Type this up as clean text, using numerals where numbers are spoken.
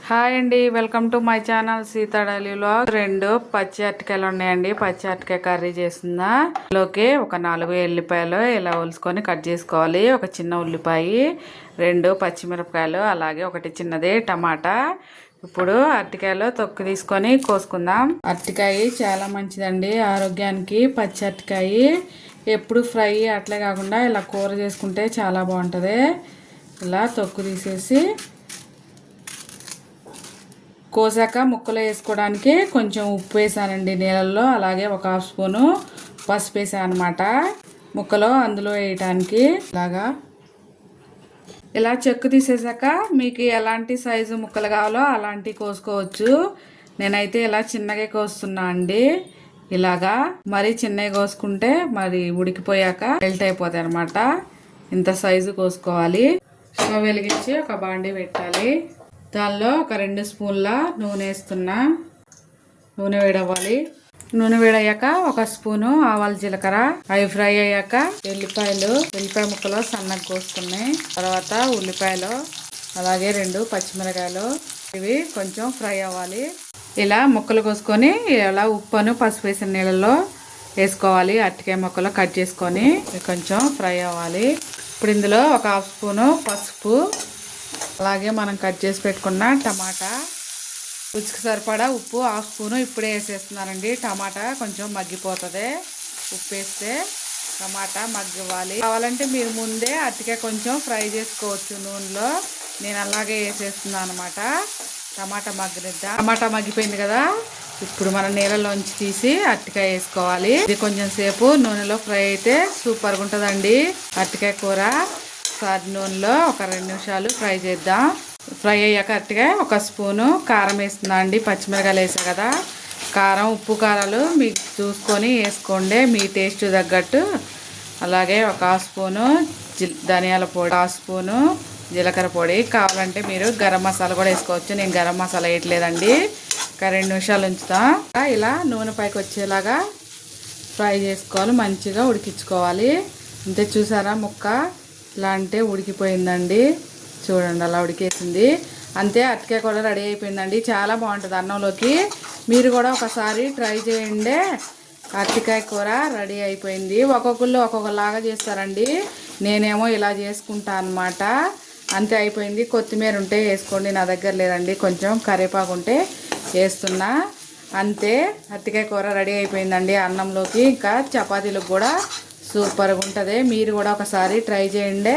Hi అండి, welcome to my channel Sita daily vlog. 2 పచ్చి అరటికాయలు ఉన్నాయండి. పచ్చి అరటికాయ కర్రీ చేస్తుందా. లోకి ఒక 4 ఎల్లిపాయలు ఇలా ఒలుసుకొని కట్ చేసుకోవాలి. ఒక చిన్న ఉల్లిపాయ, 2 పచ్చిమిరపకాయలు, అలాగే ఒకటి చిన్నది టమాటా. ఇప్పుడు అరటికాయలు తొక్కు తీసుకొని కోసుకుందాం. అరటికాయ చాలా మంచిదండి ఆరోగ్యానికి. పచ్చి అరటికాయ ఎప్పుడు ఫ్రై అట్లే కాకుండా ఇలా కూర చేసుకుంటే చాలా బాగుంటుంది. ఇలా తొక్కు తీసేసి కోసాక ముక్కలు వేసుకోవడానికి కొంచెం ఉప్పు వేసానండి నీళ్ళల్లో. అలాగే ఒక హాఫ్ స్పూను పసుపు వేసాను అనమాట ముక్కలు అందులో వేయటానికి. ఇలా చెక్కు తీసేసాక మీకు ఎలాంటి సైజు ముక్కలు కావాలో అలాంటి కోసుకోవచ్చు. నేనైతే ఇలా చిన్నగా కోస్తున్నా అండి. ఇలాగా మరీ చిన్నగా కోసుకుంటే మరి ఉడికిపోయాక మెల్ట్ అయిపోతాయి అనమాట. ఇంత సైజు కోసుకోవాలి. స్టవ్ వెలిగించి ఒక బాండీ పెట్టాలి. దానిలో ఒక 2 స్పూన్ల నూనె వేస్తున్నా. నూనె వేడవ్వాలి. నూనె వేడయ్యాక ఒక స్పూను ఆవాలు జీలకర్ర అవి ఫ్రై అయ్యాక ఎల్లిపాయ ముక్కలు సన్నగా కోస్తున్నాయి. తర్వాత ఉల్లిపాయలు, అలాగే 2 పచ్చిమిరకాయలు ఇవి కొంచెం ఫ్రై అవ్వాలి. ఇలా ముక్కలు కోసుకొని ఇలా ఉప్పును పసుపు వేసిన నీళ్ళలో వేసుకోవాలి. అరటికాయ ముక్కలు కట్ చేసుకొని కొంచెం ఫ్రై అవ్వాలి. ఇప్పుడు ఇందులో ఒక హాఫ్ స్పూను పసుపు, అలాగే మనం కట్ చేసి పెట్టుకున్న టమాటా, రుచికి సరిపడా ఉప్పు హాఫ్ స్పూను ఇప్పుడే వేసేస్తున్నానండి. టమాటా కొంచెం మగ్గిపోతుంది. ఉప్పు వేస్తే టమాటా మగ్గివ్వాలి. కావాలంటే మీరు ముందే అరటికాయ కొంచెం ఫ్రై చేసుకోవచ్చు నూనెలో. నేను అలాగే వేసేస్తున్నాను అనమాట. టమాటా మగ్గనిద్దాం. టమాటా మగ్గిపోయింది కదా, ఇప్పుడు మనం నీళ్ళలోంచి తీసి అరటికాయ వేసుకోవాలి. ఇది కొంచెం సేపు నూనెలో ఫ్రై అయితే సూపర్గా ఉంటుందండి అరటికాయ కూర. నూనెలో ఒక 2 నిమిషాలు ఫ్రై చేద్దాం. ఫ్రై అయ్యాక అరటికాయ ఒక స్పూను కారం వేస్తున్నా అండి. పచ్చిమిరకాయలు వేసా కదా, కారం ఉప్పు కారాలు మీకు చూసుకొని వేసుకోండి మీ టేస్ట్ తగ్గట్టు. అలాగే ఒక హాఫ్ స్పూను ధనియాల పొడి, హాఫ్ స్పూను జీలకర్ర పొడి. కావాలంటే మీరు గరం మసాలా కూడా వేసుకోవచ్చు. నేను గరం మసాలా వేయట్లేదండి. ఒక 2 నిమిషాలు ఉంచుతాం. ఇలా నూనె పైకి వచ్చేలాగా ఫ్రై చేసుకోవాలి. మంచిగా ఉడికించుకోవాలి. అంతే, చూసారా ముక్క ఇలా అంటే ఉడికిపోయిందండి. చూడండి అలా ఉడికేసింది. అంతే, అరటికాయ కూడా రెడీ అయిపోయిందండి. చాలా బాగుంటుంది అన్నంలోకి. మీరు కూడా ఒకసారి ట్రై చేయండి. అరటికాయ కూర రెడీ అయిపోయింది. ఒక్కొక్కళ్ళు ఒక్కొక్కలాగా చేస్తారండి. నేనేమో ఇలా చేసుకుంటా అనమాట. అంతే, అయిపోయింది. కొత్తిమీర ఉంటే వేసుకోండి, నా దగ్గర లేదండి. కొంచెం కరివేపాకు ఉంటే వేస్తున్నా. అంతే, అరటికాయ కూర రెడీ అయిపోయిందండి. అన్నంలోకి ఇంకా చపాతీలకు కూడా సూపర్గా ఉంటుంది. మీరు కూడా ఒకసారి ట్రై చేయండి.